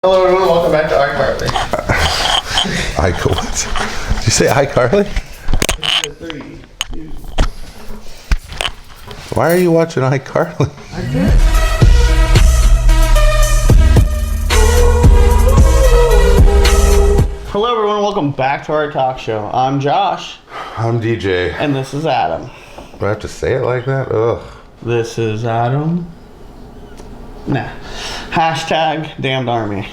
Hello everyone, welcome back to iCarly. What? Did you say iCarly? 3, 2. Why are you watching iCarly? I did. Hello everyone, welcome back to our talk show. I'm Josh. I'm DJ. And this is Adam. Do I have to say it like that? Ugh. This is Adam. Nah. Hashtag damned army.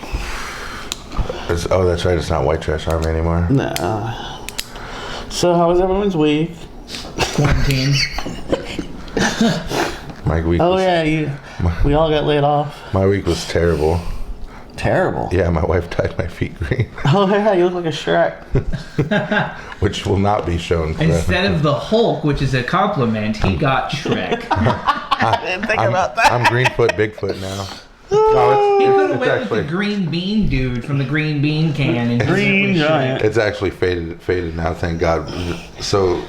Oh, that's right. It's not White Trash Army anymore. Nah. So how was everyone's week? Quarantine. My week. Oh was, yeah, we all got laid off. My week was terrible. Terrible. Yeah, my wife dyed my feet green, Oh yeah, you look like a Shrek. which will not be shown. Instead of the Hulk, which is a compliment, he got Shrek. I didn't think about that. I'm Greenfoot Bigfoot now. He No, could have went with the green bean dude from the green bean can. And Green giant. It's actually faded now, thank God. So,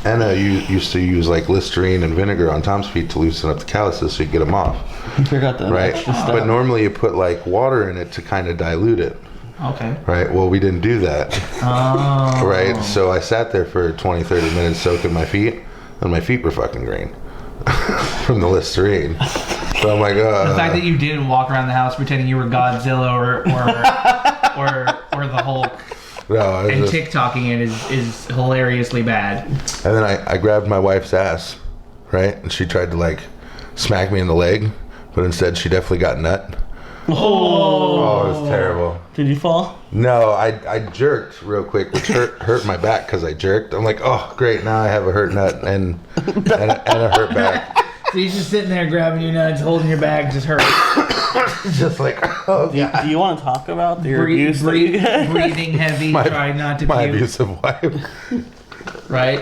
Anna used to use like Listerine and vinegar on Tom's feet to loosen up the calluses so you get them off. I forgot that. Right? Extra stuff. But normally you put like water in it to kind of dilute it. Okay. Right? Well, we didn't do that. Oh. Right? So I sat there for 20, 30 minutes soaking my feet, and my feet were fucking green from the Listerine. So I'm like, The fact that you didn't walk around the house pretending you were Godzilla or the Hulk no, and just, TikToking it is hilariously bad. and then I grabbed my wife's ass, right? And she tried to like smack me in the leg, but instead she definitely got nut. Oh, it was terrible. Did you fall? No, I jerked real quick, which hurt my back because I jerked. I'm like, oh, great, now I have a hurt nut and a hurt back. So he's just sitting there grabbing your nuts, holding your back, just hurt. Just like, oh, God. Do you want to talk about your abuse? Breathing heavy, trying not to My puke. abusive wife. Right?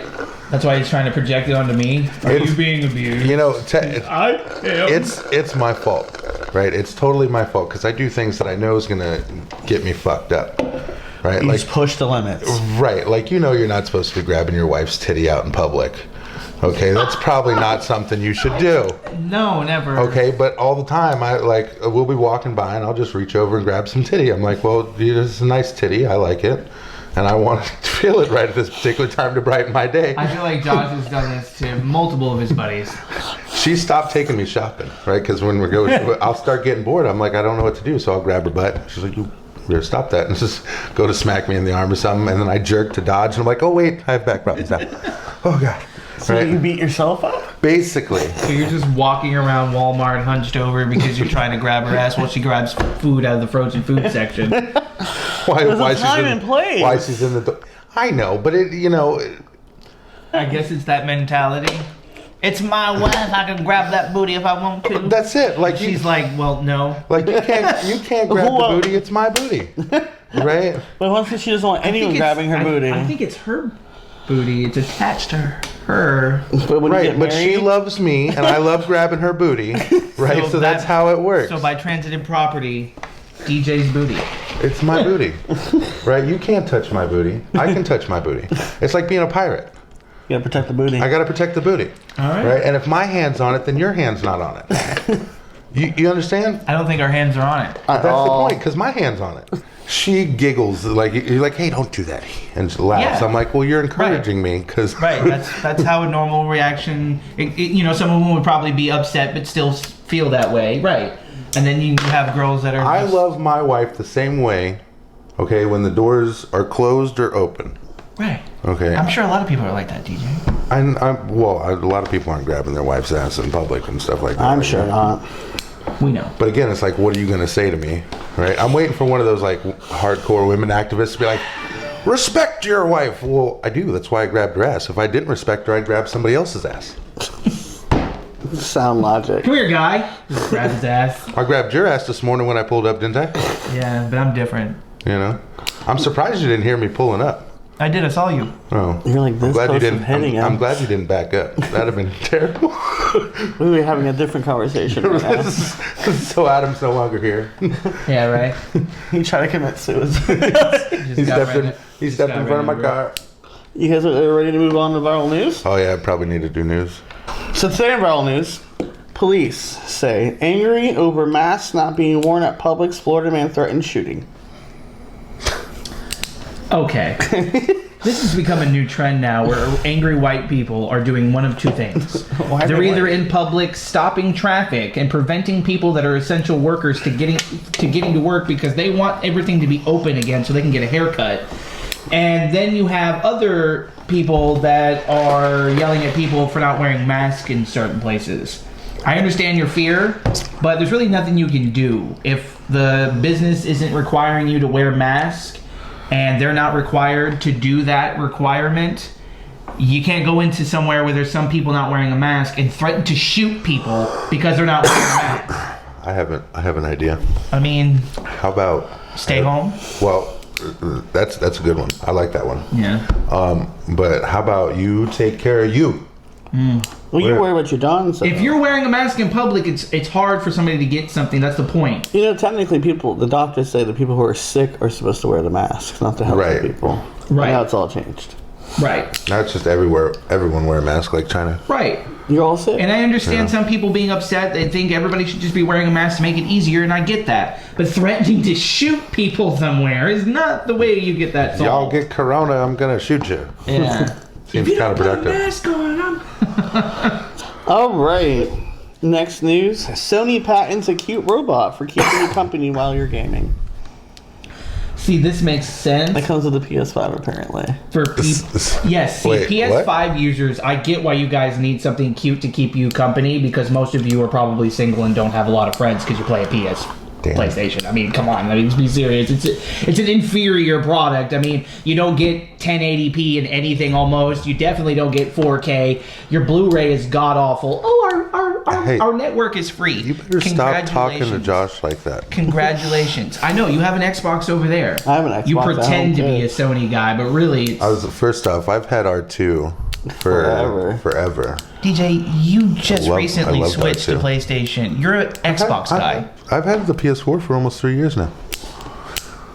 That's why he's trying to project it onto me. Are you being abused? You know, I am. it's my fault, right? It's totally my fault because I do things that I know is gonna get me fucked up, right? You Like just push the limits. right, like you're not supposed to be grabbing your wife's titty out in public. Okay, that's probably not something you should do. No, never. Okay, but all the time we'll be walking by and I'll just reach over and grab some titty. I'm like, well, this is a nice titty. I like it. And I want to feel it right at this particular time to brighten my day. I feel like Josh has done this to multiple of his buddies. She stopped taking me shopping, right? Because when we're going, I'll start getting bored. I'm like, I don't know what to do. So I'll grab her butt. She's like, you better stop that. And just go to smack me in the arm or something. And then I jerk to dodge. And I'm like, oh, wait, I have back problems now. Oh, God. So Right? you beat yourself up? Basically. So you're just walking around Walmart hunched over because you're trying to grab her ass while she grabs food out of the frozen food section. Why There's a she's time in, and place. Why she's in the door. I know, but I guess it's that mentality. It's my wife. I can grab that booty if I want to. that's it. Like She's like, well, no. like you can't grab the Well- booty. It's my booty, right? But once she doesn't want anyone grabbing her booty. I think it's her booty. It's attached to her. But when you Right, get but she married, loves me, and I love grabbing her booty, right? So that's how it works. So by transitive property, DJ's booty. It's my booty, right? You can't touch my booty. I can touch my booty. It's like being a pirate. you gotta protect the booty. I gotta protect the booty, All right. right? And if my hand's on it, then your hand's not on it. You understand? I don't think our hands are on it. That's the point, because my hand's on it. She giggles like you're like, "Hey, don't do that," and she laughs. Yeah. I'm like, "Well, you're encouraging me," because Right. That's how a normal reaction. Some women would probably be upset, but still feel that way. Right. And then you have girls that are. I love my wife the same way. Okay, when the doors are closed or open. Right. Okay. I'm sure a lot of people are like that, DJ. A lot of people aren't grabbing their wife's ass in public and stuff like that. I'm like sure that. not. We know. But again, it's like, what are you going to say to me? Right? I'm waiting for one of those like hardcore women activists to be like, respect your wife. Well, I do. That's why I grabbed her ass. If I didn't respect her, I'd grab somebody else's ass. Sound logic. Come here, guy. Just grab his ass. I grabbed your ass this morning when I pulled up, didn't I? Yeah, but I'm different. You know? I'm surprised you didn't hear me pulling up. I did. I saw you. Oh. You're like this Glad you close to didn't. hitting him. I'm glad you didn't back up. That'd have been terrible. We were having a different conversation right now. So Adam's no longer here. Yeah, right. He tried to commit suicide. He stepped in front of my car. You guys are ready to move on to viral news? Oh yeah, I probably need to do news. So today in viral news, Police say angry over masks not being worn at Publix. Florida man threatened shooting. Okay. This has become a new trend now where angry white people are doing one of two things. They're either in Publix stopping traffic and preventing people that are essential workers to getting to work because they want everything to be open again so they can get a haircut. And then you have other people that are yelling at people for not wearing masks in certain places. I understand your fear, but there's really nothing you can do. If the business isn't requiring you to wear a mask and they're not required to do that requirement, you can't go into somewhere where there's some people not wearing a mask and threaten to shoot people because they're not wearing a mask. I have an idea. I mean, How about stay home? Well, that's a good one. I like that one. Yeah. But how about you take care of you? Well, you worry about your dons. If you're wearing a mask in public, it's hard for somebody to get something. That's the point. You know, technically, the doctors say the people who are sick are supposed to wear the masks, not the healthy Right. people. Right. Now it's all changed. Right. Now it's just everyone wear a mask like China. Right. You're all sick. And I understand some people being upset. They think everybody should just be wearing a mask to make it easier, and I get that. But threatening to shoot people somewhere is not the way you get that solved. Y'all get corona, I'm gonna shoot you. Yeah. Seems counterproductive. Mask on, All right. Next news. Sony patents a cute robot for keeping you company while you're gaming. See, this makes sense. That comes with the PS5, apparently. For people, yes. See, Wait, PS5 users, I get why you guys need something cute to keep you company because most of you are probably single and don't have a lot of friends because you play a PlayStation. I mean, come on. I mean, let's be serious. It's an inferior product. I mean, you don't get 1080p in anything almost. You definitely don't get 4K. Your Blu-ray is god awful. Oh, our network is free. You better stop talking to Josh like that. Congratulations. I know you have an Xbox over there. I have an Xbox. You at pretend to home, be a too. Sony guy, but really, First off, I've had R2 forever. DJ, you just I recently love that switched to too. PlayStation. You're an Xbox guy. I've had the PS4 for almost 3 years now.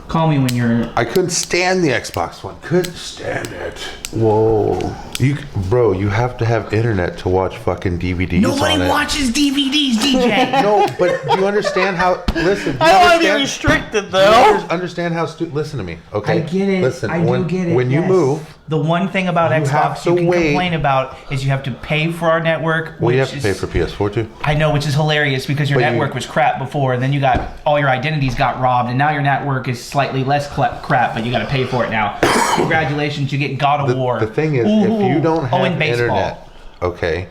Call me when you're. I couldn't stand the Xbox One. Couldn't stand it. Whoa. You have to have internet to watch fucking DVDs. Nobody on it. watches DVDs, DJ. No, but do you understand how? Listen. I don't want to be restricted, though. Understand how? Listen to me, okay? I get it. Listen, I do get it. When you yes. move, the one thing about You have Xbox to you can wait. complain about is you have to pay for our network. well, you have which to pay is- for PS4 too. I know, which is hilarious because your But you- network was crap before, and then you got all your identities got robbed, and now your network is slightly less crap, but you got to pay for it now. Congratulations, you get God of War. The thing is, Ooh. if you don't have and baseball. internet, okay,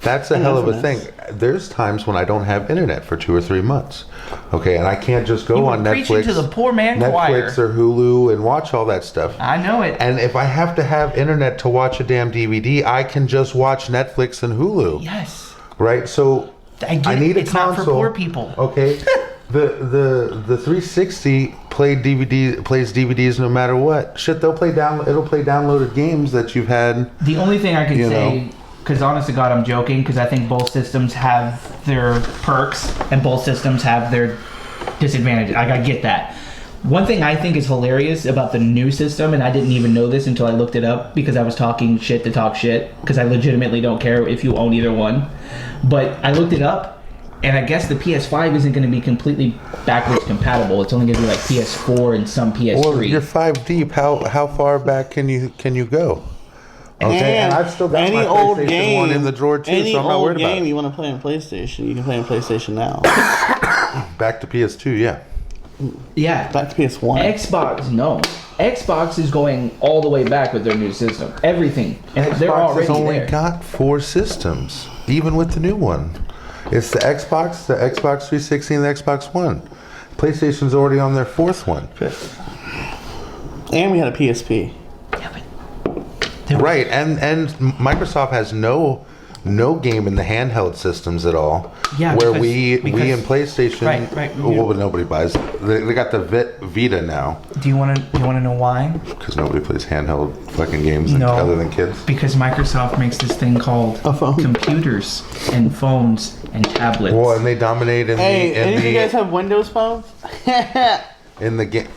that's a hell of a thing. There's times when I don't have internet for 2 or 3 months, okay, and I can't just go You were on preaching Netflix, to the poor man choir. or Hulu and watch all that stuff. I know it. And if I have to have internet to watch a damn DVD, I can just watch Netflix and Hulu, Yes. right? So I get it. need a It's console. not for poor people. Okay, the 360 plays DVDs no matter what. Shit, it'll play downloaded games that you've had. The only thing I can You say, know. because honest to God, I'm joking, because I think both systems have their perks and both systems have their disadvantages. I get that. One thing I think is hilarious about the new system, and I didn't even know this until I looked it up because I was talking shit to talk shit, because I legitimately don't care if you own either one. But I looked it up, and I guess the PS5 isn't going to be completely backwards compatible. It's only going to be like PS4 and some PS3. Well, you're 5 deep. How far back can you go? Okay, and I've still got any my old PlayStation game 1 in the drawer too, any so I'm not old worried about game it. you want to play on PlayStation, you can play on PlayStation now. Back to PS2, yeah. Yeah. Back to PS1. Xbox, no. Xbox is going all the way back with their new system. Everything. And they're Xbox already has only there. got 4 systems, even with the new one. It's the Xbox 360, and the Xbox One. PlayStation's already on their 4th one. And we had a PSP. Right, and Microsoft has no game in the handheld systems at all. Yeah, where because- we because- in PlayStation, Right. well, but nobody buys. They got the Vita now Do you want to know why? because nobody plays handheld fucking games No. other than kids. Because Microsoft makes this thing called A phone. computers and phones and tablets. Well, and they dominate in Hey, any of you guys the have Windows phones? in the game.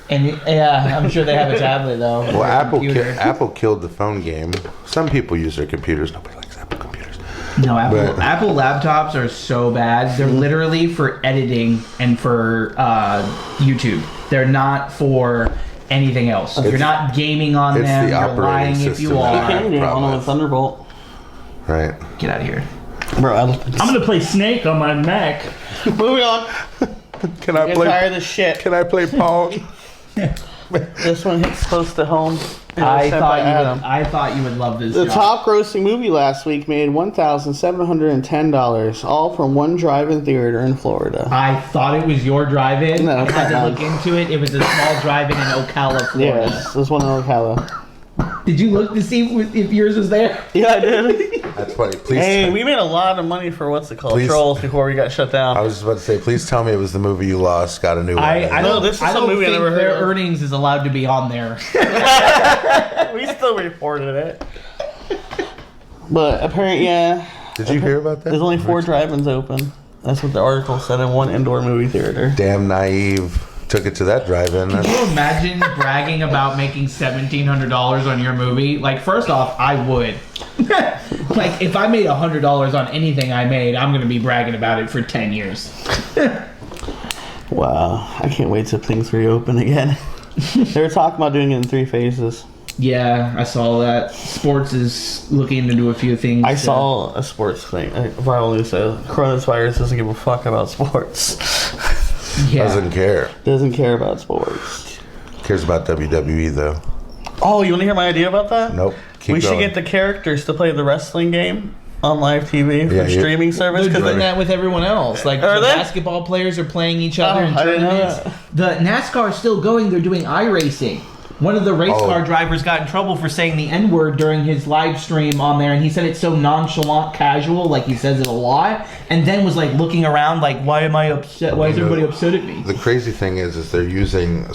And yeah, I'm sure they have a tablet though. Well, or a computer. Apple killed the phone game. Some people use their computers. Nobody likes Apple computers. No, But- Apple laptops are so bad. They're literally for editing and for YouTube. They're not for anything else. You're not gaming on it's them. the You're operating lying if system you that You are. can game on Problem. with Thunderbolt. Right. Get out of here. Bro, I'm gonna play Snake on my Mac. moving on. Can I Get tired of this shit. Can I play Pong? This one hits close to home. It was I sent by Adam. thought you would love this. The job. top grossing movie last week made $1,710, all from one drive-in theater in Florida. I thought it was your drive-in. No, I it's had not to look mine. into it. It was a small drive-in in Ocala, Florida. Yes, this one in Ocala. Did you look to see if yours was there? Yeah, I did. That's funny. Please. Hey, we made a lot of money for what's it called? Please. Trolls before we got shut down. I was just about to say, please tell me it was the movie you lost. Got a new one. I No, don't, this is I some don't movie I think never heard their of. earnings is allowed to be on there. We still reported it. But apparently, yeah, Did you hear about that? there's only 4 drive-ins open. That's what the article said in one indoor movie theater. Damn naive. Took it to that drive-in. Can you imagine bragging about making $1,700 on your movie? Like, first off, I would. Like, if I made $100 on anything I made, I'm going to be bragging about it for 10 years. Wow, I can't wait till things reopen again. They were talking about doing it in 3 phases. Yeah, I saw that. Sports is looking to do a few things. I saw a sports thing. Violently said coronavirus doesn't give a fuck about sports. Yeah. Doesn't care. Doesn't care about sports. Cares about WWE though. Oh, you want to hear my idea about that? Nope. Keep We should going. get the characters to play the wrestling game on live TV for Yeah, you- streaming service. They're 'cause doing they- that with everyone else. Like, Are the they? basketball players are playing each other Oh, in I didn't know tournaments. The NASCAR is still going. They're doing iRacing. One of the race Oh. car drivers got in trouble for saying the N-word during his live stream on there, and he said it's so nonchalant, casual, like he says it a lot, and then was like looking around like, why am I upset? Why is everybody upset at me? The crazy thing is they're using a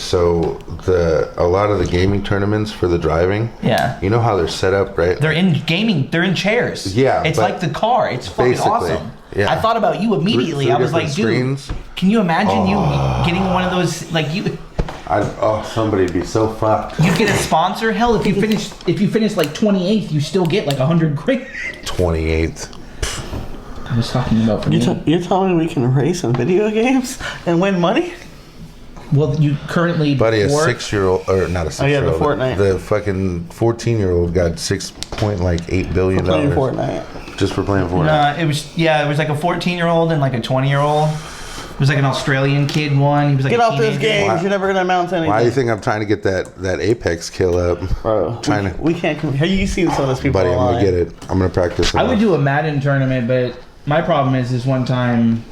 lot of the gaming tournaments for the driving. Yeah. You know how they're set up, right? They're in gaming. They're in chairs. Yeah, it's but like the car. It's fucking basically, awesome. yeah. I thought about you immediately. Three I was like, dude, different screens. can you imagine you getting one of those? Like you Somebody'd be so fucked. get a sponsor. Hell, if you finish like 28th, you still get like $100,000. 28th. I was talking about for me. You're telling me we can race in video games and win money? Well, you currently Buddy, a work- 6-year-old, or not a 6-year-old. Oh, yeah, the Fortnite. The fucking 14-year-old got $6.8 billion Playing Fortnite. just for playing Fortnite. it was like a 14-year-old and like a 20-year-old. It was like an Australian kid one. He was like Get a off those teenager. games. You're never going to amount to anything. Why do you think I'm trying to get that Apex kill up? Bro, Trying to, we can't. Have you seen some of those people buddy, I'm online? gonna get it. I'm gonna practice. I would do a Madden tournament, but my problem is this one time,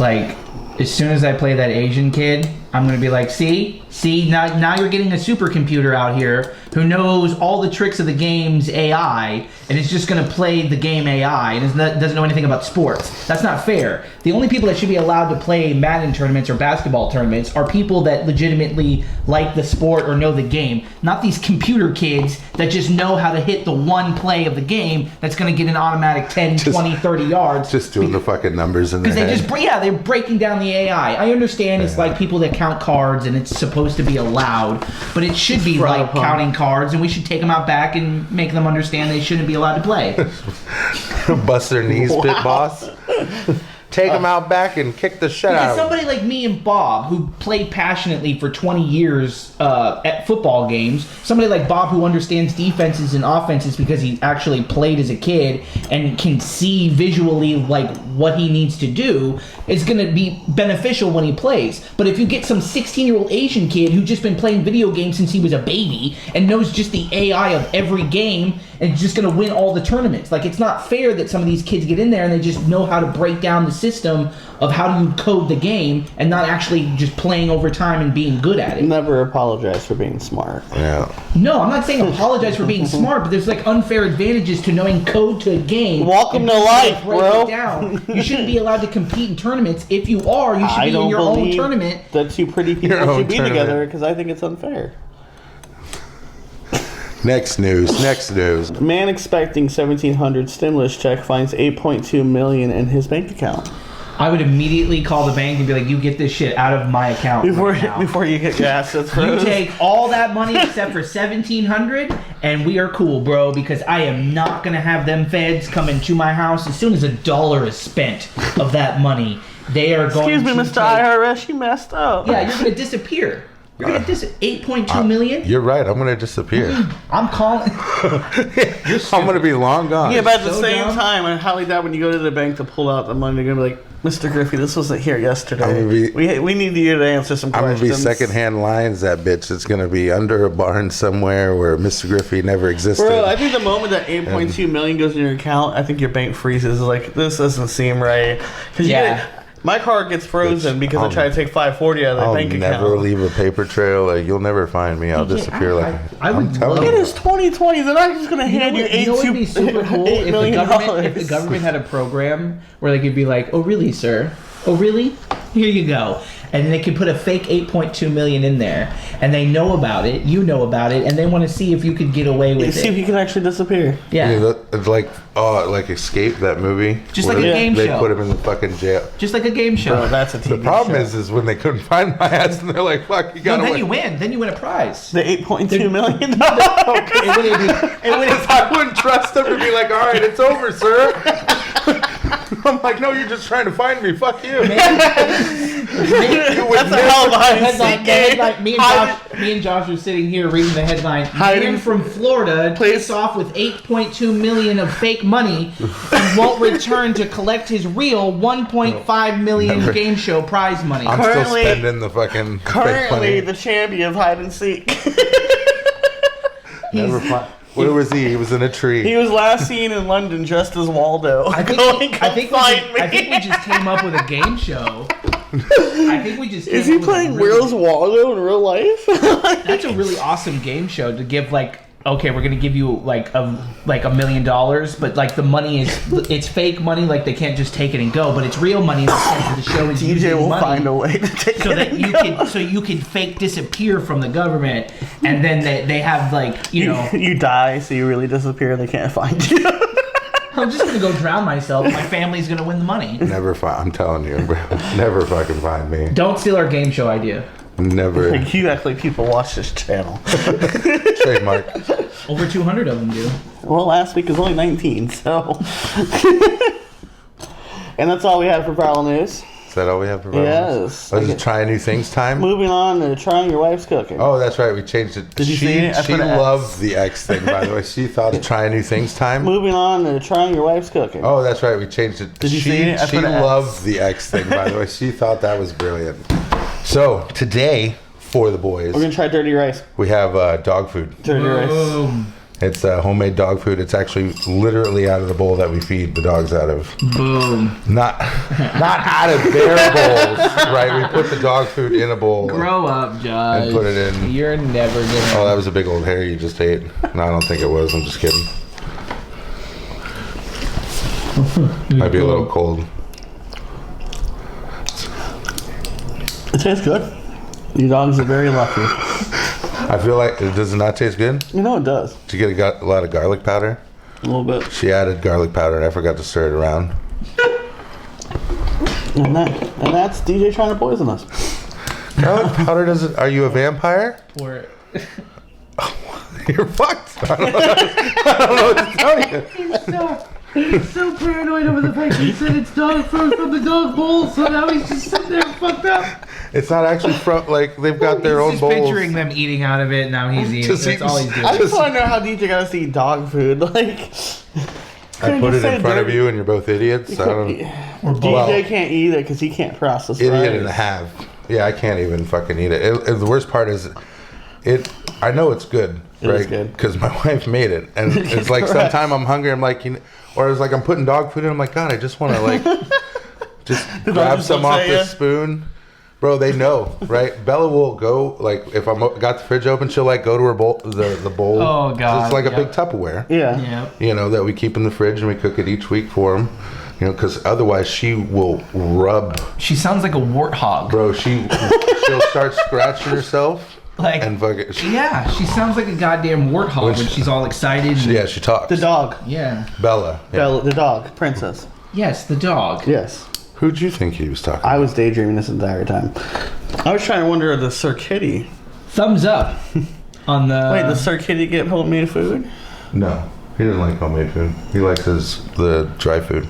like, as soon as I play that Asian kid, I'm gonna be like, see, now you're getting a supercomputer out here who knows all the tricks of the game's AI, and is just gonna play the game AI and doesn't know anything about sports. That's not fair. The only people that should be allowed to play Madden tournaments or basketball tournaments are people that legitimately like the sport or know the game, not these computer kids that just know how to hit the one play of the game that's gonna get an automatic 10, 20, 30 yards. just doing the fucking numbers in their Because head. they're breaking down the AI. I understand it's like people that count cards and it's supposed to be allowed, but it should be Frowned like upon. counting cards, and we should take them out back and make them understand they shouldn't be allowed to play. Bust their knees, pit boss. Take them out back and kick the shit out Because of them. somebody like me and Bob, who played passionately for 20 years at football games, somebody like Bob who understands defenses and offenses because he actually played as a kid and can see visually like what he needs to do, is going to be beneficial when he plays. But if you get some 16-year-old Asian kid who's just been playing video games since he was a baby and knows just the AI of every game and just going to win all the tournaments, like, it's not fair that some of these kids get in there and they just know how to break down the system of how you code the game and not actually just playing over time and being good at it. Never apologize for being smart. Yeah. No, I'm not saying apologize for being smart, but there's like unfair advantages to knowing code to a game. Welcome and to being able life, break bro. it down. You shouldn't be allowed to compete in tournaments. If you are, you should I be in don't your own believe tournament. that two pretty Your people own should be tournament. together because I think it's unfair. Next news. Man expecting 1,700 stimulus check finds 8.2 million in his bank account. I would immediately call the bank and be like, "You get this shit out of my account before you get your assets froze. You take all that money except for $1,700, and we are cool, bro. Because I am not gonna have them feds come into my house as soon as $1 is spent of that money. They are going. Excuse me, Mr. IRS, you messed up. Yeah, you're gonna disappear. You're gonna 8.2 million. You're right. I'm gonna disappear. I'm calling. I'm gonna be long gone. Yeah, but at the So same dumb. time, and how like that when you go to the bank to pull out the money, you're gonna be like, Mr. Griffey, this wasn't here yesterday. I'm gonna be- we need you to answer some I'm questions. gonna be secondhand lines. That bitch. It's gonna be under a barn somewhere where Mr. Griffey never existed. Bro, I think the moment that 8.2 million goes in your account, I think your bank freezes. Like, this doesn't seem right. Because my card gets frozen because I try to take $540 out of the bank account. I'll never leave a paper trail. Like, you'll never find me. I'll disappear. I would love It is 2020. They're not just gonna hand you You know what would be super cool $8 million. if the government had a program where they could be like, "Oh really, sir? Oh really? Here you go," and they could put a fake 8.2 million in there, and they know about it, you know about it, and they want to see if you could get away with See if it. you can actually disappear. Yeah, It's like Escape, that movie. Just where like a game they show. put him in the fucking jail. just like a game show. Bro, that's a TV The problem show. is when they couldn't find my ass and they're like, "Fuck, you No, gotta then win." you win. Then you win a prize. The $8.2 million. It wouldn't be- I wouldn't trust them to be like, "All right, it's over, sir." I'm like, "No, you're just trying to find me. Fuck you." That's a hell of a hide and seek game. Me and Josh are sitting here reading the headline. Hiding- Man from Florida plays off with 8.2 million of fake money and won't return to collect his real 1.5 million Never. game show prize money. I'm still Currently- spending the fucking fake Currently money. the champion of hide and seek. Never Where was he? He was in a tree. He was last seen in London dressed as Waldo. I think we just came up with a game show. I think we just came Is he up with a playing really- Where's Waldo in real life? That's a really awesome game show to give okay, we're gonna give you like $1 million, but like the money it's fake money, like they can't just take it and go, but it's real money in the sense that the show is DJ using will money find a way to take so it that and you go. can fake disappear from the government, and then they have You die, so you really disappear and they can't find you. I'm just gonna go drown myself. My family's gonna win the money. Never find. I'm telling you, bro. Never fucking find me. Don't steal our game show idea. Never. Like, you act like people watch this channel. Trademark. Over 200 of them do. Well, last week was only 19, so. And that's all we had for Prowl News. Is that all we have for Yes. Oh, is it trying new things time? Moving on to trying your wife's cooking. Oh, that's right. We changed it. Did you she see it? I she put an X. loved the X thing, by the way. She thought of trying new things time. Moving on to trying your wife's cooking. Oh, that's right. We changed it. Did you she, see it? I She put an X. loved the X thing, by the way. She thought that was brilliant. So today, for the boys, We're going to try dirty rice. we have dog food. Dirty rice. Boom. It's homemade dog food. It's actually literally out of the bowl that we feed the dogs out of. Boom. Not out of their bowls, right? We put the dog food in a bowl. Grow up, Josh. And put it in. You're never gonna. Oh, that was a big old hair you just ate. No, I don't think it was. I'm just kidding. Might be a little cold. It tastes good. You dogs are very lucky. I feel like it does not taste good. You know it does. Did you get a lot of garlic powder? A little bit. She added garlic powder and I forgot to stir it around. And that's DJ trying to poison us. Garlic powder doesn't. Are you a vampire? Pour it. You're fucked. I don't know what to tell you. He's so paranoid over the fact he said it's dog food from the dog bowl, so now he's just sitting there fucked up. It's not actually from, like, they've got their own He's bowls. just picturing them eating out of it, and now he's eating. Just That's all he's doing. I just want to know how DJ got us to eat dog food. Like, I put it in front of you and you're both idiots. I don't. DJ Well, can't eat it because he can't process idiot rice. and a half. Yeah, I can't even fucking eat it. The worst part is, I know it's good, It right? is good. Because my wife made it, and it's like Correct. sometime I'm hungry. I'm like, or it's like I'm putting dog food in. I'm like, God, I just want to like, just grab just some looks off at the ya. spoon. Bro, they know, right? Bella will go, like, if I'm got the fridge open, she'll like go to her bowl, the bowl. Oh, God, It's like a yeah. big Tupperware. Yeah. Yeah. You know, that we keep in the fridge and we cook it each week for them. You know, because otherwise she will rub. She sounds like a warthog. Bro, she'll start scratching herself Like, and fucking. yeah, she sounds like a goddamn warthog when she's all excited. and- Yeah, she talks. The dog. Yeah. Bella. Yeah. Bella, the dog. Princess. Yes, the dog. Yes. Who'd you think he was talking I about? was daydreaming this entire time. I was trying to wonder the Sir Kitty. Thumbs up on the. Wait, does Sir Kitty get homemade food? No. He doesn't like homemade food. He likes the dry food.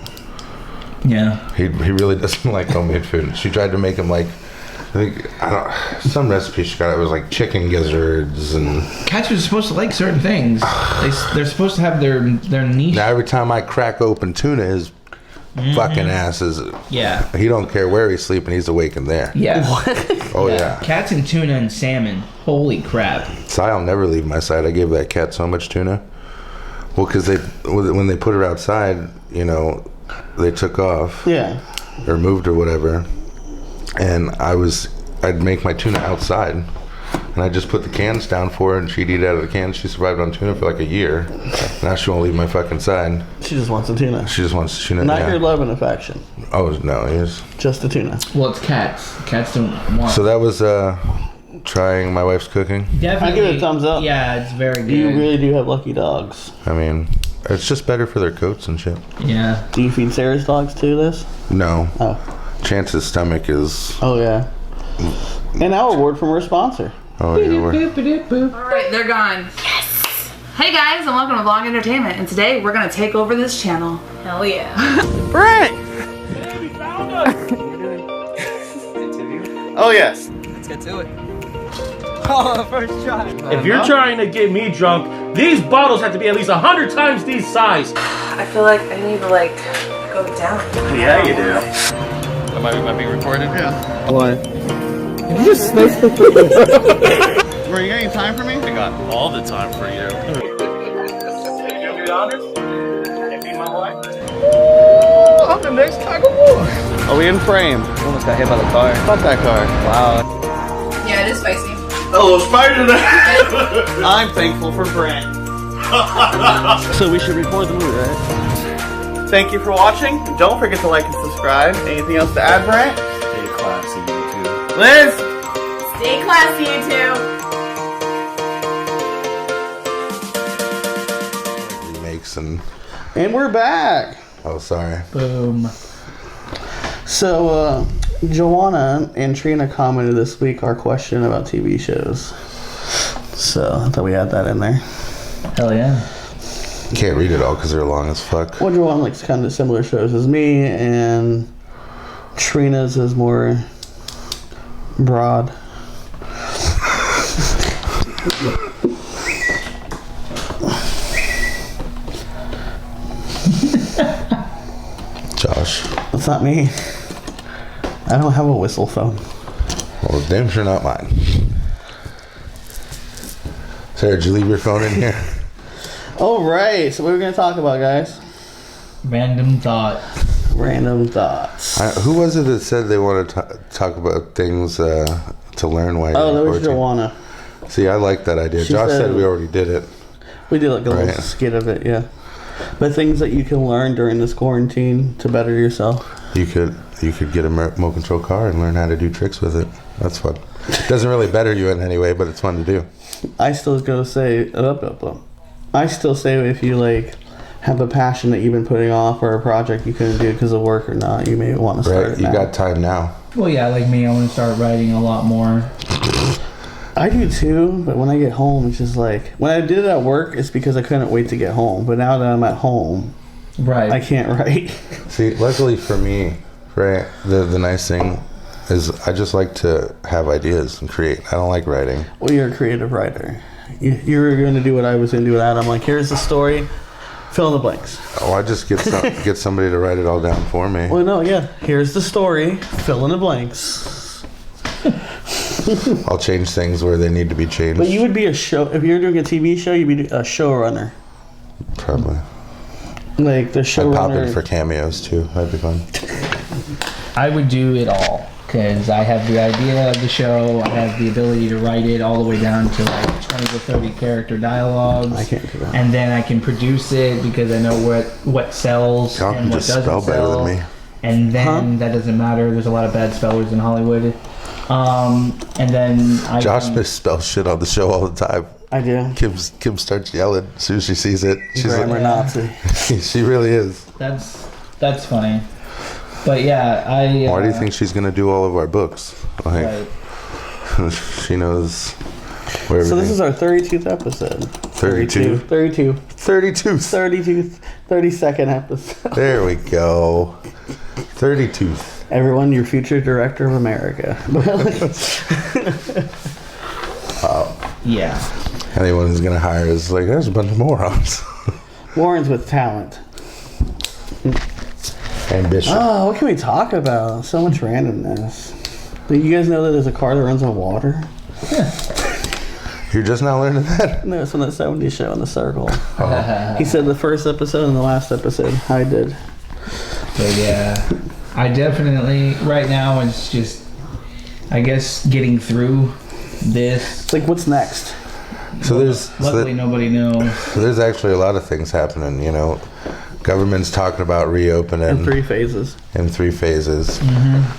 Yeah. He really doesn't like homemade food. She tried to make him like, some recipe she got. It was like chicken gizzards and. Cats are supposed to like certain things. They're supposed to have their niche. Now every time I crack open tuna, his fucking ass is. Yeah. He don't care where he's sleeping. He's awake in there. Yeah. Oh yeah. Cats and tuna and salmon. Holy crap. So I'll never leave my side. I gave that cat so much tuna. Well, because when they put her outside, they took off. Yeah. Or moved or whatever. And I'd make my tuna outside. And I just put the cans down for her and she'd eat out of the cans. She survived on tuna for like a year. Now she won't leave my fucking side. She just wants the tuna. She just wants tuna. Not your love and affection. Oh, no. Yes. Just the tuna. Well, it's cats. Cats don't want. So that was trying my wife's cooking. Definitely. I give it a thumbs up. Yeah, it's very good. You really do have lucky dogs. I mean, it's just better for their coats and shit. Yeah. Do you feed Sarah's dogs too this? No. Oh. Chance's stomach is... Oh, yeah. And our award from our sponsor. Oh, yeah. Alright, they're gone. Yes! Hey guys, and welcome to Vlog Entertainment. And today we're gonna take over this channel. Hell yeah. Brent! Oh, yes. Let's get to it. Oh, first try. If you're trying to get me drunk, these bottles have to be at least 100 times these size. I feel like I need to go down. Yeah, you do. Am I being recorded? Yeah. Why? Bro, you got any time for me? I got all the time for you. I'm the next Tiger Woods. Are we in frame? Almost got hit by the car. Fuck that car. Wow. Yeah, it is spicy. Oh, Spider-Man! I'm thankful for Brent. So we should record the movie, right? Thank you for watching. Don't forget to like and subscribe. Anything else to add, Brent? Stay classy, YouTube. Liz! Stay classy, you two. Remakes and... And we're back. Oh, sorry. Boom. So, Joanna and Trina commented this week our question about TV shows. So, I thought we had that in there. Hell yeah. Can't read it all because they're long as fuck. Well, Joanna likes kind of similar shows as me, and Trina's is more broad. Josh. That's not me. I don't have a whistle phone. Well, damn sure not mine. Sarah, did you leave your phone in here? All right, so what are we going to talk about, guys? Random thought. Random thoughts. Who was it that said they wanted to talk about things to learn while Oh, you're that was recording? Joanna. See, I like that idea. She Josh said- said we already did it. We did like a Right. little skit of it, yeah. But things that you can learn during this quarantine to better yourself. You could get a remote control car and learn how to do tricks with it. That's fun. Doesn't really better you in any way, but it's fun to do. I still go say, I still say if you have a passion that you've been putting off or a project you couldn't do because of work or not, you may want to start Right? it You now. got time now. Well, yeah, like me, I want to start writing a lot more. I do too, but when I get home, it's just when I did it at work, it's because I couldn't wait to get home. But now that I'm at home, Right. I can't write. See, luckily for me, right, the nice thing is I just like to have ideas and create. I don't like writing. Well, you're a creative writer. You're going to do what I was going to do with Adam. Here's the story, fill in the blanks. Oh, I just get get somebody to write it all down for me. Well, no, yeah. Here's the story, fill in the blanks. I'll change things where they need to be changed. But you would be a show, if you're doing a TV show, you'd be a showrunner. Probably. The I'd pop in showrunner. for cameos too. That'd be fun. I would do it all because I have the idea of the show. I have the ability to write it all the way down to 20 to 30 character dialogues. I can't do that. And then I can produce it because I know what sells Y'all and can what just doesn't spell better sell. than me. And then that doesn't matter. There's a lot of bad spellers in Hollywood. And then I Josh can, misspells shit on the show all the time. I do. Kim starts yelling as soon as she sees it. She's Grammar like, Nazi. she really is. that's funny. But yeah, Why do you think she's gonna do all of our books? Like, right. she knows where. So this is our 32th episode. 32? 32. 32nd episode. There we go. 32. Everyone, your future director of America. Yeah. Anyone who's gonna hire is like, there's a bunch of morons. Warren's with talent. Ambition. Oh, what can we talk about? So much randomness. Do you guys know that there's a car that runs on water? You're just now learning that? No, it's on that 70s show in the circle. He said the first episode and the last episode. I did. But yeah, I definitely, right now, it's just, I guess, getting through this. It's like, what's next? So Luckily, nobody knows. So there's actually a lot of things happening, you know. Government's talking about reopening In 3 phases. in 3 phases.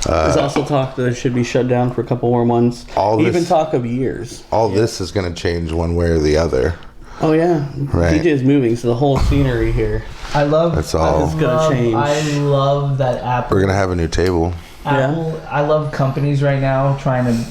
There's also talk that it should be shut down for a couple more months. Even talk of years. All this is going to change one way or the other. Oh yeah, Right. DJ's moving, so the whole scenery here. I love. That's all. It's gonna change. I love that Apple. We're going to have a new table. Apple. I love companies right now trying to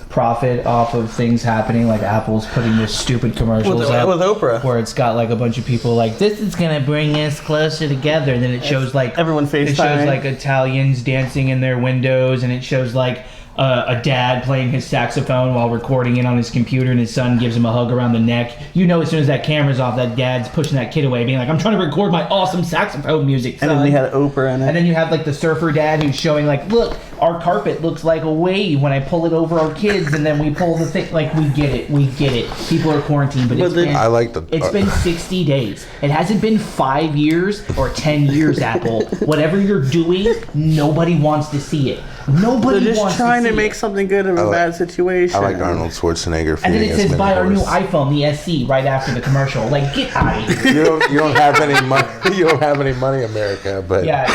profit off of things happening. Like Apple's putting this stupid commercials up with Oprah. where it's got like a bunch of people like, this is gonna bring us closer together. And then it shows like Everyone FaceTime. It shows like Italians dancing in their windows, and it shows like a dad playing his saxophone while recording it on his computer, and his son gives him a hug around the neck. You know, as soon as that camera's off, that dad's pushing that kid away, being like, I'm trying to record my awesome saxophone music, son. And then they had Oprah in it. And then you have like the surfer dad who's showing like, look, our carpet looks like a wave when I pull it over our kids, and then we pull the thing. Like, we get it. People are quarantined, but I like the. It's been 60 days. It hasn't been 5 years or 10 years, Apple. Whatever you're doing, nobody wants to see it. Nobody They're just wants trying to to see make it. something good of a bad situation. I like Arnold Schwarzenegger. And then feeding it his says, mini buy our new horse. iPhone, the SE, right after the commercial. Like, get out of here. You don't have any money. You don't have any money, America. But Yeah,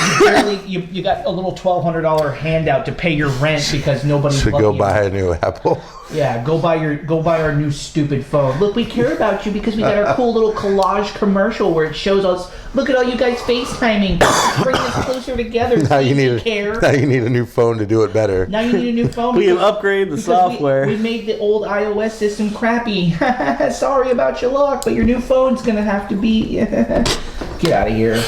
you got a little $1,200 handout to pay your rent because nobody's should loving go you. buy a new Apple. Yeah, go buy our new stupid phone. Look, we care about you because we got our cool little collage commercial where it shows us. Look at all you guys FaceTiming. Bring us closer together. Now you need care. Now you need a new phone to do it better. Now you need a new phone. We have because- upgraded the because software. We made the old iOS system crappy. Sorry about your luck, but your new phone's gonna have to be. Get out of here.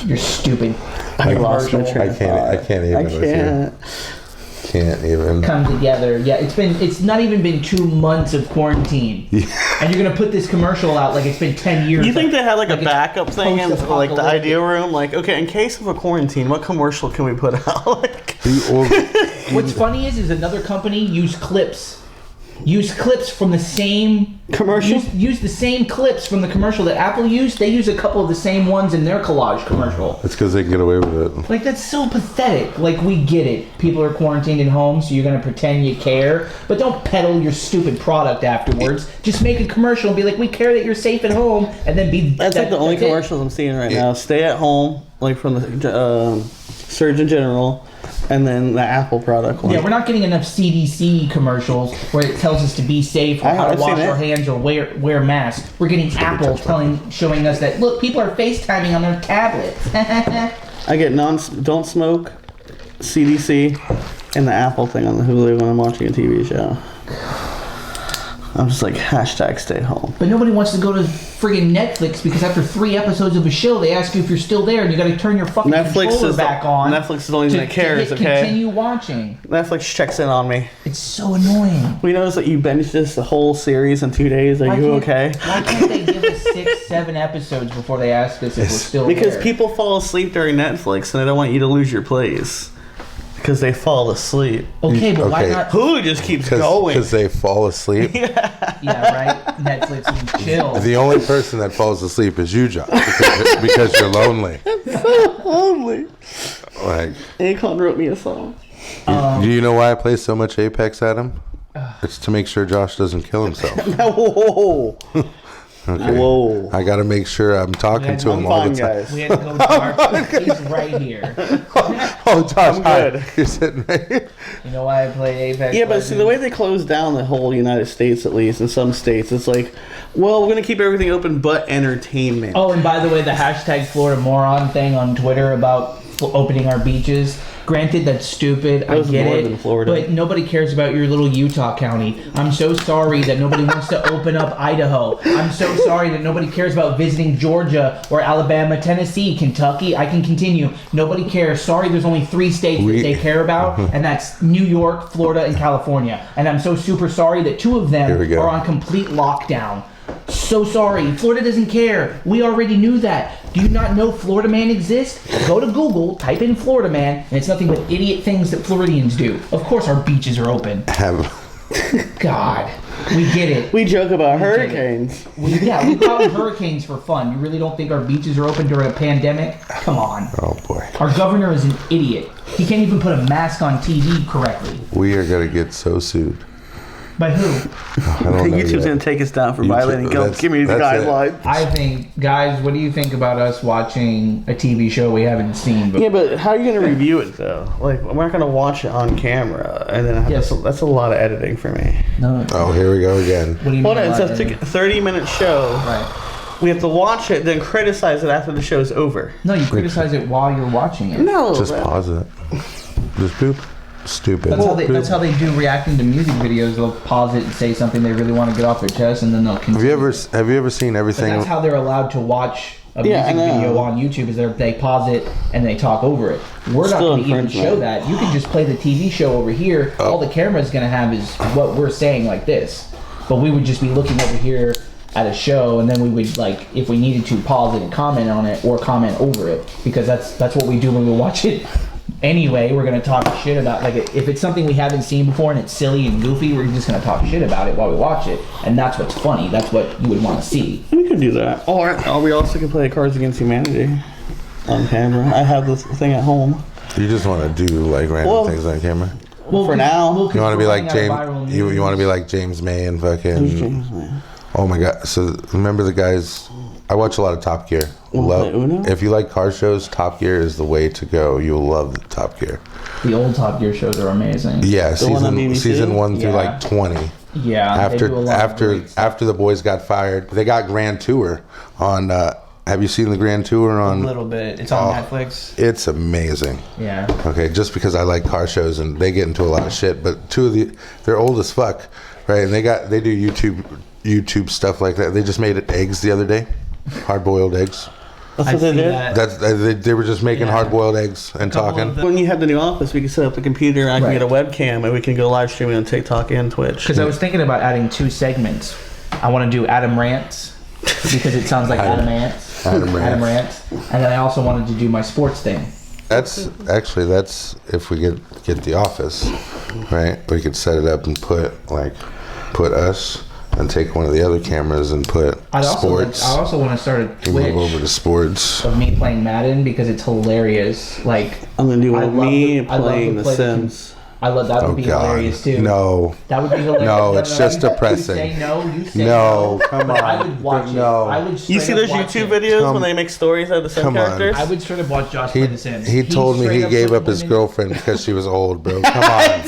You're stupid. I lost my train I of can't. I thought. can't even. I with you. can't. Can't even. Come together. Yeah, it's not even been 2 months of quarantine. And you're gonna put this commercial out like it's been 10 years. You think they had like a it's backup thing in like the post-apocalyptic. idea room? Like, okay, in case of a quarantine, what commercial can we put out? Like, What's funny is another company used clips. Use clips from the same Commercial? Use the same clips from the commercial that Apple used. They use a couple of the same ones in their collage commercial. It's because they can get away with it. Like, that's so pathetic. Like, we get it. People are quarantined at home, so you're gonna pretend you care, but don't peddle your stupid product afterwards. Just make a commercial and be like, we care that you're safe at home, and then be. that's like the only that's it. commercials I'm seeing right now. Stay at home, like from the Surgeon General, and then the Apple product one. Yeah, we're not getting enough CDC commercials where it tells us to be safe or how I've to wash seen our it. hands or wear masks. We're getting Apple showing us that, look, people are FaceTiming on their tablets. I get don't smoke, CDC, and the Apple thing on the Hulu when I'm watching a TV show. I'm just like, hashtag stay home. But nobody wants to go to friggin' Netflix because after 3 episodes of a show, they ask you if you're still there and you gotta turn your fucking controller back on. Netflix is the only thing that cares, to okay? continue watching. Netflix checks in on me. It's so annoying. We noticed that you binged this the whole series in 2 days. Are you okay? Why can't they give us 6, 7 episodes before they ask us if we're still Because there? people fall asleep during Netflix and they don't want you to lose your place. Because they fall asleep. Okay, but why Okay. not? Hulu just keeps going. Because they fall asleep. Yeah, right? Netflix and chill. The only person that falls asleep is you, Josh, because you're lonely. Lonely. Like, Akon wrote me a song. do you know why I play so much Apex at him? It's to make sure Josh doesn't kill himself. Whoa. Okay. Whoa. I got to make sure I'm talking to him all fine, the time. guys. We had to go dark. He's right here. Oh, Josh, I'm hi. good. You're sitting right here. You know why I play Apex? Yeah, but see, the way they closed down the whole United States, at least in some states, it's like, well, we're going to keep everything open but entertainment. Oh, and by the way, the hashtag Florida moron thing on Twitter about opening our beaches, Granted, that's stupid. I was get more it. than Florida. But nobody cares about your little Utah county. I'm so sorry that nobody wants to open up Idaho. I'm so sorry that nobody cares about visiting Georgia or Alabama, Tennessee, Kentucky. I can continue. Nobody cares. Sorry, there's only 3 states that they care about, and that's New York, Florida, and California. And I'm so super sorry that 2 of them are on complete lockdown. So sorry. Florida doesn't care. We already knew that. Do you not know Florida Man exists? Go to Google, type in Florida Man, and it's nothing but idiot things that Floridians do. Of course our beaches are open. God. We get it. We joke about hurricanes. We call hurricanes for fun. You really don't think our beaches are open during a pandemic? Come on. Oh boy. Our governor is an idiot. He can't even put a mask on TV correctly. We are going to get so sued. By who? I don't know YouTube's yet. going to take us down for violating community guidelines. I think, guys, what do you think about us watching a TV show we haven't seen before? Yeah, but how are you going to review it, though? Like, we're not going to watch it on camera, and then that's a lot of editing for me. No. Oh, here we go again. What do you mean? Hold on, it's a 30-minute show. Right. We have to watch it, then criticize it after the show's over. No, you criticize it while you're watching it. No. Just pause it. Just boop. Stupid. That's how they do reacting to music videos. They'll pause it and say something they really want to get off their chest, and then they'll continue. Have you ever seen everything? But that's how they're allowed to watch a music video on YouTube. Is they pause it and they talk over it. We're not going to even show that. You can just play the TV show over here. All the camera's going to have is what we're saying like this, but we would just be looking over here at a show, and then we would, like, if we needed to, pause it and comment on it or comment over it, because that's what we do when we watch it. Anyway, we're going to talk shit about, like, if it's something we haven't seen before and it's silly and goofy, we're just going to talk shit about it while we watch it. And that's what's funny. That's what you would want to see. We could do that. Or we also can play Cards Against Humanity on camera. I have this thing at home. You just want to do, like, random things on camera? Well, for now. You want to be like James? You want to be like James May and fucking... Who's James May? Oh my god! So remember the guys? I watch a lot of Top Gear. If you like car shows, Top Gear is the way to go. You'll love Top Gear. The old Top Gear shows are amazing. Yeah, season 1 through like 20. Yeah. After the boys got fired, they got Grand Tour on. Have you seen the Grand Tour on? A little bit. It's on Netflix. It's amazing. Yeah. Okay, just because I like car shows and they get into a lot of shit, but they're old as fuck, right? And they do YouTube stuff like that. They just made eggs the other day, hard-boiled eggs. That's what they did. They were just making hard-boiled eggs and talking. When you have the new office, we can set up the computer. I can get a webcam, and we can go live streaming on TikTok and Twitch. Because I was thinking about adding 2 segments. I want to do Adam Rants because it sounds like Adam Ants. Adam Rants. And then I also wanted to do my sports thing. That's if we get the office, right? We could set it up and put us. And take one of the other cameras and put sports. I also want to start a Twitch. Move over to sports. Of me playing Madden because it's hilarious. Like, I'm gonna do one of me playing The Sims. That would be hilarious too. No. That would be hilarious. No, it's just depressing. You say no. You say no. Come on. I would watch it. I would. You see those YouTube videos when they make stories out of the Sim characters? I would straight up watch Josh play The Sims. He told me he gave up his girlfriend because she was old, bro. Come on.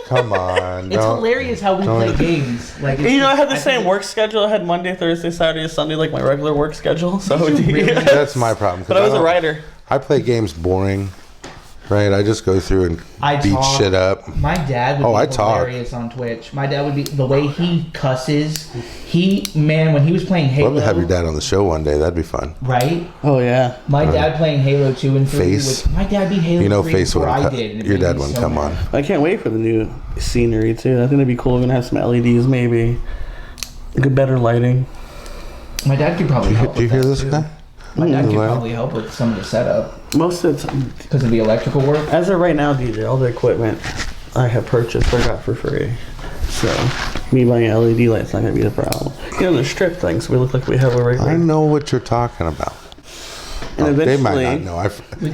Come on. It's hilarious how we play games. Like, I had the same work schedule. I had Monday, Thursday, Saturday, Sunday, like my regular work schedule. So that's my problem. But I was a writer. I play games boring. Right, I just go through and beat shit up. My dad would be hilarious on Twitch. My dad would be, the way he cusses, when he was playing Halo. I'd love to have your dad on the show one day. That'd be fun. Right? Oh, yeah. My dad playing Halo 2 and 3. My dad beat Halo 3 Face before I did. Your dad wouldn't come on. I can't wait for the new scenery, too. I think it'd be cool. We're going to have some LEDs, maybe. Good, better lighting. My dad could probably help. Do you hear this guy? My dad could probably help with some of the setup. Most of the time. Because of the electrical work? As of right now, DJ, all the equipment I have purchased, I got for free. So, me buying LED lights not going to be the problem. The strip thing, so we look like we have a regular... I know what you're talking about. And they might not know.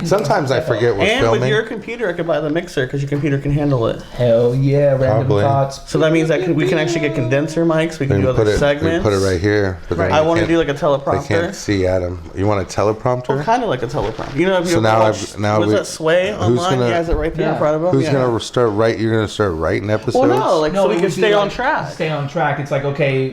Sometimes I forget we're filming. And with your computer, I could buy the mixer because your computer can handle it. Hell yeah, random thoughts. So that means we can actually get condenser mics. We can do other segments. Put it right here. But I want to do like a teleprompter. They can't see Adam. You want a teleprompter? Well, kind of like a teleprompter. If you was that Sway online? He has it right there in front of him. Who's gonna start writing? You're gonna start writing episodes? Well, no, so we can stay on track. Stay on track. It's like, okay,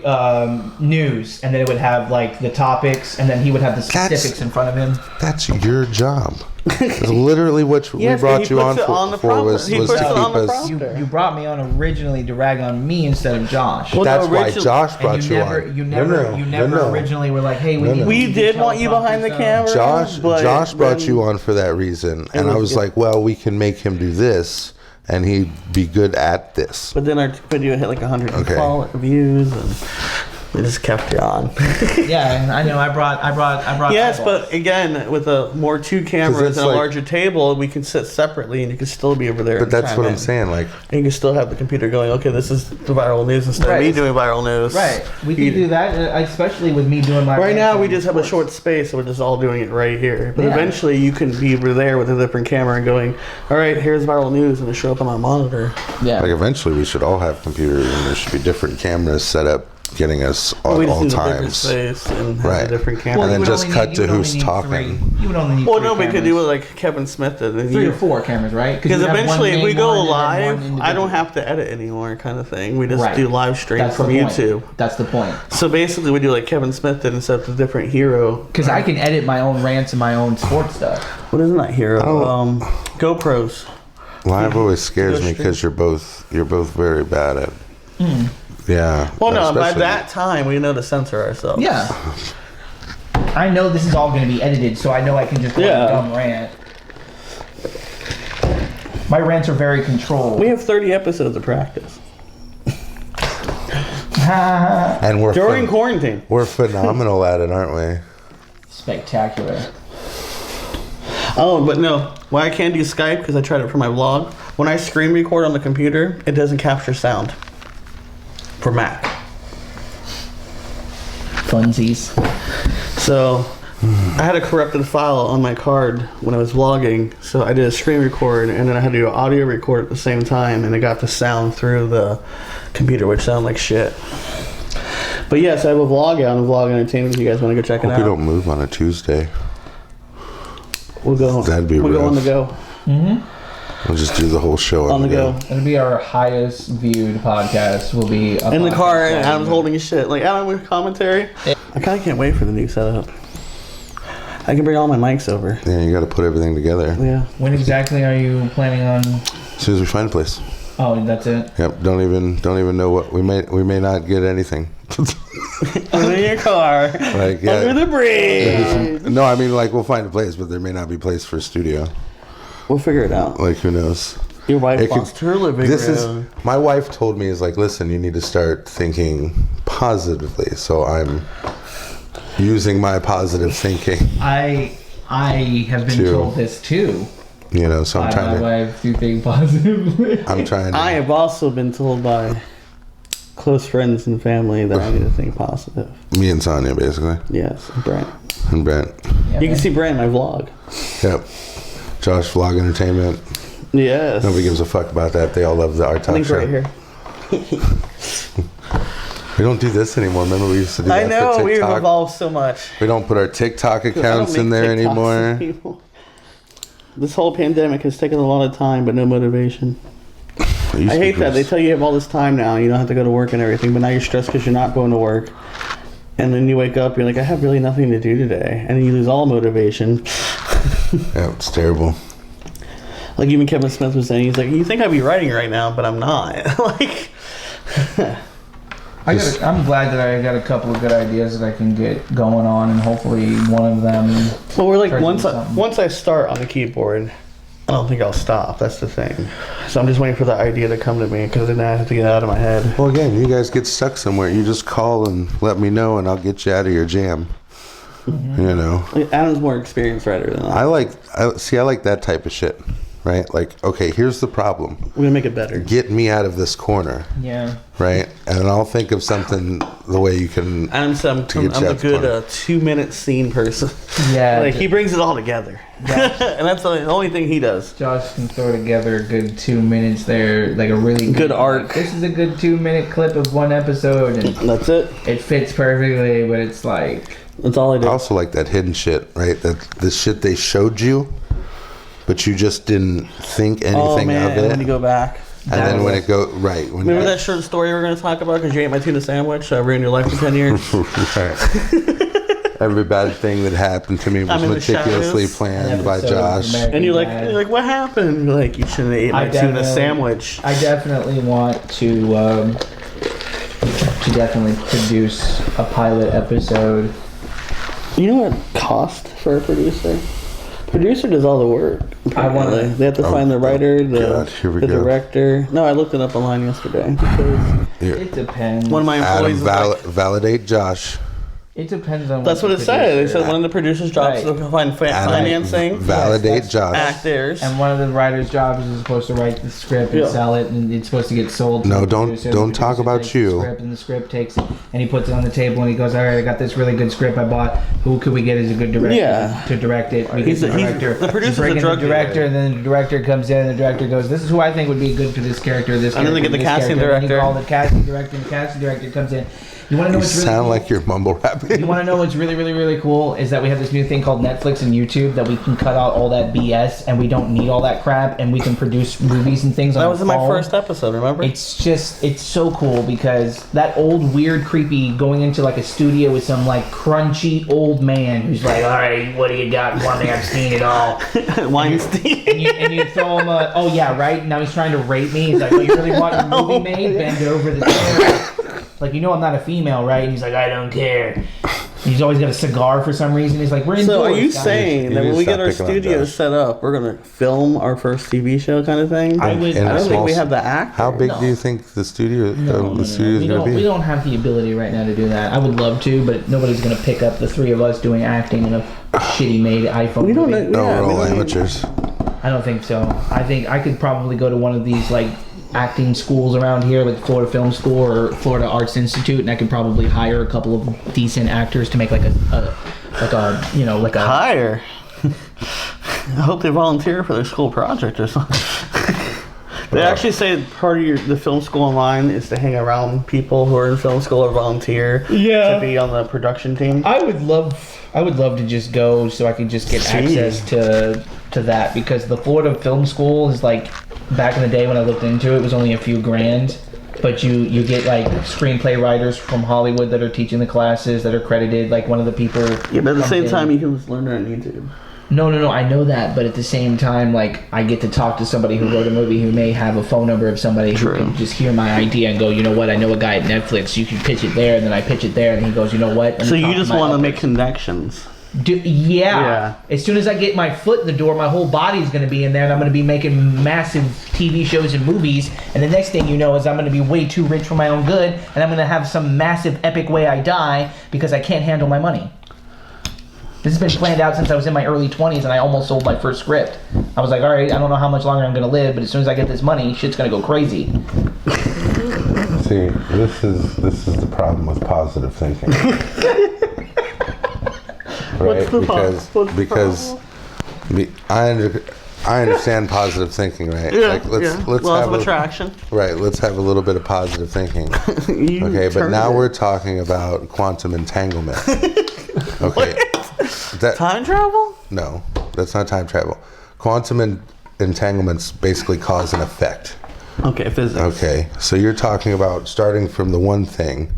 news, and then it would have like the topics, and then he would have the specifics in front of him. That's your job. It's literally what we Yes, but brought he you puts on it on the for prompter. was He to puts keep it on the us. prompter. You brought me on originally to rag on me instead of Josh. Well, That's no, why originally- Josh And brought you you never, on. you never originally were like, hey, we need We to did tell want you behind the teleprompter camera. Josh but brought then- you on for that reason, and I was was good. like, well, we can make him do this, and he'd be good at this. But then our video hit like 100 Okay. views, and we just kept you on. Yeah, and I know I brought. Yes, eyeballs. but again, with more two cameras it's and a like- larger table, we can sit separately, and you can still be over there. But and that's chime what I'm in. saying. Like, And you can still have the computer going. Okay, this is the viral news instead Right. of me doing viral news. Right, we can do that, especially with me doing my. Right now, rants we on just have a sports. short space, so we're just all doing it right here. But Yeah. eventually, you can be over there with a different camera and going, all right, here's viral news, and it show up on my monitor. Yeah. like eventually, we should all have computers, and there should be different cameras set up, getting us we at just all need a different times. space and have Right. a different Well, camera. and then you would just only cut need- to you would only who's need talking. three. You would only need Well, three no, we could cameras. do it like Kevin Smith did. and 3 you- or 4 cameras, right? Because you have one eventually, if main we go one and then one live, I individual. don't have to edit anymore, kind of thing. We just Right. do live stream That's from the point. YouTube. That's the point. So basically, we do like Kevin Smith did, instead of a different hero. Because I can edit my own rants and my own sports stuff. What isn't that hero? Oh. GoPros. Live always scares Go me stream. because you're both very bad at. Yeah. Well, no, by especially- that time, we know to censor ourselves. Yeah. I know this is all going to be edited, so I know I can just go on Yeah. a dumb rant. My rants are very controlled. We have 30 episodes of practice And we're during quarantine. we're phenomenal at it, aren't we? Spectacular. Oh, but no. Why I can't do Skype, because I tried it for my vlog. When I screen record on the computer, it doesn't capture sound. For Mac. Funsies. So, I had a corrupted file on my card when I was vlogging. So I did a screen record, and then I had to do an audio record at the same time, and it got the sound through the computer, which sounded like shit. But yes, I have a vlog out on Vlog Entertainment. If you guys want to go check it Hope we out, don't move on a Tuesday. we'll go. That'd be we'll go rough. on the go. We'll just do the whole show On the go. It'll be our highest viewed podcast. Will be a In the podcast car, and vlog. Adam's holding his shit. Like, Adam with commentary. I kind of can't wait for the new setup. I can bring all my mics over. Yeah, you got to put everything together. Yeah. When exactly are you planning on? As soon as we find a place. Oh, that's it. Yep. Don't even know what we may not get anything. In your car. Like, yeah. Under the bridge. No, I mean, like, we'll find a place, but there may not be a place for a studio. We'll figure it out. Like, who knows? Your wife It could- lost her living This room. is my wife told me, is like, listen, you need to start thinking positively. So I'm using my positive thinking, I have been Too. told this too. you know. So I'm By trying my to. wife to think positively. I'm trying to. I have also been told by close friends and family that I need to think positive. Me and Sonia, basically, Yes, Brent. and Brent. You can see Brent in my vlog. Yep. Josh Vlog Entertainment. Yes. Nobody gives a fuck about that. They all love the art I talk think show. right here. We don't do this anymore. Remember we used to do that I know, for we've TikTok? evolved so much. We don't put our TikTok I don't accounts in make there TikToks anymore. anymore. This whole pandemic has taken a lot of time, but no motivation. I hate that. They tell you you have all this time now. You don't have to go to work and everything, but now you're stressed because you're not going to work. And then you wake up, you're like, I have really nothing to do today. And then you lose all motivation. Yeah, it's terrible. Like even Kevin Smith was saying, he's like, you think I'd be writing right now, but I'm not. Like, I'm glad that I got a couple of good ideas that I can get going on, and hopefully one of them. well, we're like, Turns once into something. I start on the keyboard, I don't think I'll stop. That's the thing. So I'm just waiting for the idea to come to me, because then I have to get it out of my head. Well, again, you guys get stuck somewhere. You just call and let me know, and I'll get you out of your jam. Mm-hmm. You know, Like, Adam's more experienced writer than I. I like that type of shit, right? Like, okay, here's the problem. We're gonna make it better. Get me out of this corner, Yeah. right? And I'll think of something the way you can. I'm To get a you out the good corner. 2-minute scene person. Yeah. Like he brings it all together, and that's the only thing he does. Josh can throw together a good 2 minutes there, like a really Good arc. Like, this is a good 2-minute clip of one episode, and That's it. it fits perfectly. But it's like, That's all I I do. also like that hidden shit, right? That the shit they showed you, but you just didn't think anything Oh man! of And it. then you go back. And then when it go right, when Remember you, that short story we were going to talk about because you ate my tuna sandwich? So I ruined your life for 10 years. right. Every bad thing that happened to me was I'm in the meticulously shadows. planned by Episode of Josh. American And you're Dad. like, what happened? You're like, you shouldn't have ate my tuna definitely- sandwich. I definitely want to definitely produce a pilot episode. You know what it cost for a producer? Producer does all the work. I wanna- apparently. They have to find the writer, the God, here we go. director. No, I looked it up online yesterday because Here, It depends. one of my Adam, employees. was like, validate Josh. It depends on. that's what the it said. They producer- said one of the producers' jobs Right. is to find financing, Validate Yes, Josh. actors. And one of the writer's jobs is supposed to write the script and Yeah. sell it, and it's supposed to get sold. To No, the don't- producer. don't The talk producer about takes you. The script, and the script takes it, and he puts it on the table, and he goes, "All right, I got this really good script I bought. Who could we get as a good director Yeah. to direct it?" We He's get a- the he's- director. the producer's bring a in drug the director, dealer. and then the director comes in, and the director goes, "This is who I think would be good for this character. This." And then they character, get the this casting character. And then director. you call the casting director, and the casting director comes in. You want to know You what's really sound cool? like you're mumble rapping. You want to know what's really, really, really cool is that we have this new thing called Netflix and YouTube that we can cut out all that BS and we don't need all that crap and we can produce movies and things on That our was in my phone. first episode. Remember? It's so cool because that old, weird, creepy going into like a studio with some like crunchy old man who's like, "All right, what do you got for me? I've seen it all." Weinstein. And you throw him a, "Oh yeah, right." Now he's trying to rape me. He's like, "Oh, you really want your movie made? Bend over the chair." Like, you know I'm not a female, right? And he's like, "I don't care." He's always got a cigar for some reason. He's like, "We're indoors." So are you guys." saying You that need when to we stop get our picking on studio Josh. set up, we're gonna film our first TV show kind of thing? I would. In I a don't think small we s- have the actor. How big No. do you think the studio the studio is we going don't, to we be? don't have the ability right now to do that. I would love to, but nobody's going to pick up the three of us doing acting in a shitty made iPhone We don't movie. know. No, Yeah, we're we all don't need- amateurs. I don't think so. I think I could probably go to one of these like acting schools around here, like Florida Film School or Florida Arts Institute, and I could probably hire a couple of decent actors to make like a Hire. I hope they volunteer for their school project or something. They actually say part of the film school online is to hang around people who are in film school or volunteer to be on the production team. I would love to just go so I could just get access to that, because the Florida Film School is like, back in the day when I looked into it, it was only a few grand, but you get like screenplay writers from Hollywood that are teaching the classes that are credited, like one of the people. Yeah, but at the comes same in- time, you can just learn it on YouTube. No, I know that, but at the same time, like, I get to talk to somebody who wrote a movie who may have a phone number of somebody True. who can just hear my idea and go, "You know what, I know a guy at Netflix, you can pitch it there," and then I pitch it there, and he goes, "You know what?" Let So me you talk just my want to uppers." make connections. Yeah. As soon as I get my foot in the door, my whole body's going to be in there, and I'm going to be making massive TV shows and movies, and the next thing you know is I'm going to be way too rich for my own good, and I'm going to have some massive epic way I die because I can't handle my money. This has been planned out since I was in my early 20s, and I almost sold my first script. I was like, all right, I don't know how much longer I'm going to live, but as soon as I get this money, shit's going to go crazy. See, this is the problem with positive thinking. Right? Because I understand positive thinking, right? Like let's Laws have of attraction. let's have a little bit of positive thinking. Okay, but now we're talking about quantum entanglement. Okay. Time travel? No, that's not time travel. Quantum entanglements basically cause an effect. Okay, physics. Okay, so you're talking about starting from the one thing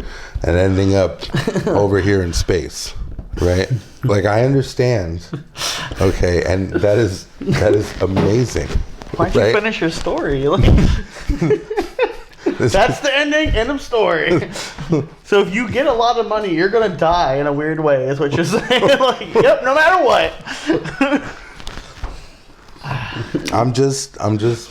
and ending up over here in space, right? Like, I understand. Okay, and that is amazing. Why'd right? you finish your story? That's the ending. End of story. So if you get a lot of money, you're gonna die in a weird way. Is what you're saying? Like, yep. No matter what. I'm just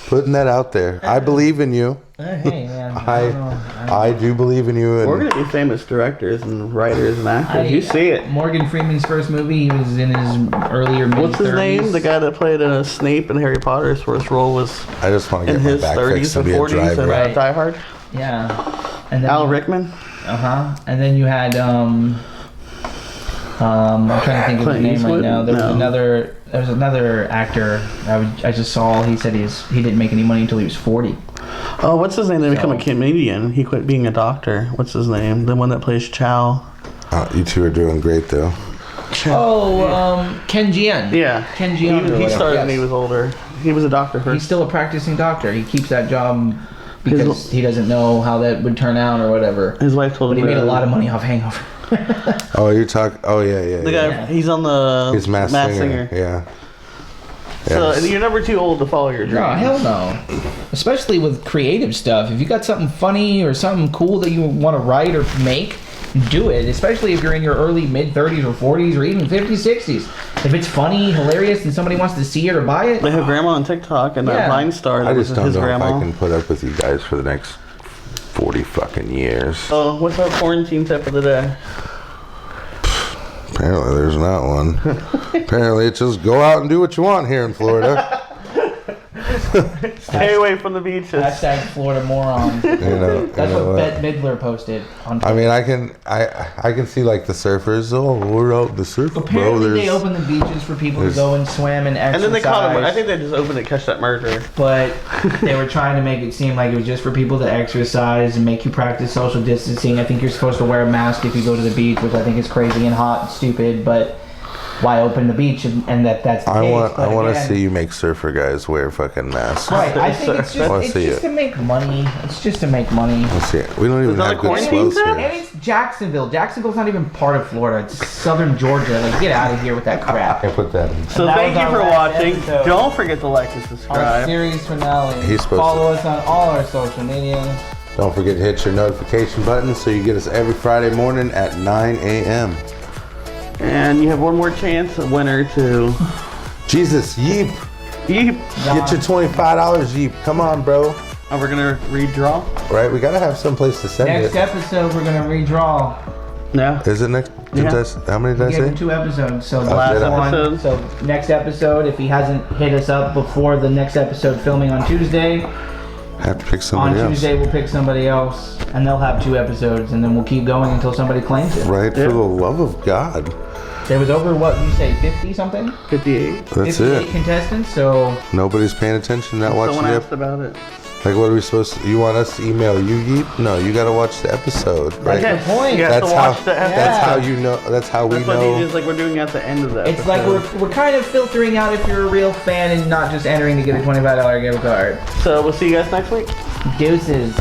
putting that out there. I believe in you. Hey, man. I do believe in you. And We're gonna be famous directors and writers and actors. You see it. Morgan Freeman's first movie, he was in his earlier mid-30s. What's his name? The guy that played Snape in Harry Potter. His first role was I just want to in get my his back 30s fixed to and be a 40s driver. and Right. Die Hard. Yeah. And then Al Rickman. And then you had I'm trying to think of his Clint name Eastwood? right now. There No. was another actor I just saw. He said he didn't make any money until he was 40. Oh, what's his name? They become a comedian. He quit being a doctor. What's his name? The one that plays Chow. You two are doing great, though. Ken Jeong. Yeah. Ken Jeong. He started when he was older. He was a doctor He's first. still a practicing doctor. He keeps that job because he doesn't know how that would turn out or whatever. His wife told But him he made a lot of money off Hangover. Oh, you talk. Oh yeah. The guy, he's on the He's Masked Singer. Yeah. So Yes. you're never too old to follow your dreams. No, hell no. Especially with creative stuff. If you got something funny or something cool that you want to write or make, do it. Especially if you're in your early mid-30s or 40s or even 50s, 60s. If it's funny, hilarious, and somebody wants to see it or buy it. They have grandma on TikTok and that Yeah. Vine star. I That was just don't his know grandma. if I can put up with you guys for the next 40 fucking years. So what's our quarantine tip of the day? Apparently, there's not one. Apparently, it's just go out and do what you want here in Florida. Stay away from the beaches. Hashtag Florida moron. That's what what? Bette Midler posted on Twitter. I mean, I can see like the surfers. Oh, we're out the surf, bro. Apparently they There's open the beaches for people to there's- go and swim and And exercise. then they caught him. I think they just opened it, catch that murderer. But they were trying to make it seem like it was just for people to exercise and make you practice social distancing. I think you're supposed to wear a mask if you go to the beach, which I think is crazy and hot and stupid. But why open the beach and that's the I case? want But to again, see you make surfer guys wear fucking masks. Right, I think it's I wanna just see to it. make money. It's just to make money. Let's see it. We don't even that have a good quarantine swells tip? And here. it's Jacksonville. Jacksonville's not even part of Florida. It's southern Georgia. Like, get out of here with that crap. I put that in. So That thank was you our for last watching. episode. Don't forget to like and Our subscribe. series finale. He's supposed Follow us on all our social media. Don't forget to hit your notification button so you get us every Friday morning at 9 a.m. And you have one more chance, a winner to Jesus, Yeep. Yeep. Get your $25, Yeep. Come on, bro. And we're gonna redraw. Right? We gotta have some place to send Next it. episode, we're gonna redraw. Yeah. Is it next? Yeah. How many did I We gave him say? 2 episodes, so the Last last one. episode. So next episode, if he hasn't hit us up before the next episode filming on Tuesday, Have to pick on somebody else. Tuesday we'll pick somebody else, and they'll have 2 episodes, and then we'll keep going until somebody claims it. Right? Yeah. For the love of God. There was over what you say, 50 something, 58. That's 58 it. contestants. So Nobody's paying attention, not watching Someone the asked about it. Like, what are we supposed to... You want us to email you, Yeep? No, you gotta watch the episode, right? That's the point. You have That's to how, watch the episode. that's how you know... That's how we That's what he know... is like we're doing at the end of the episode. it's like we're kind of filtering out if you're a real fan and not just entering to get a $25 gift card. So we'll see you guys next week. Deuces.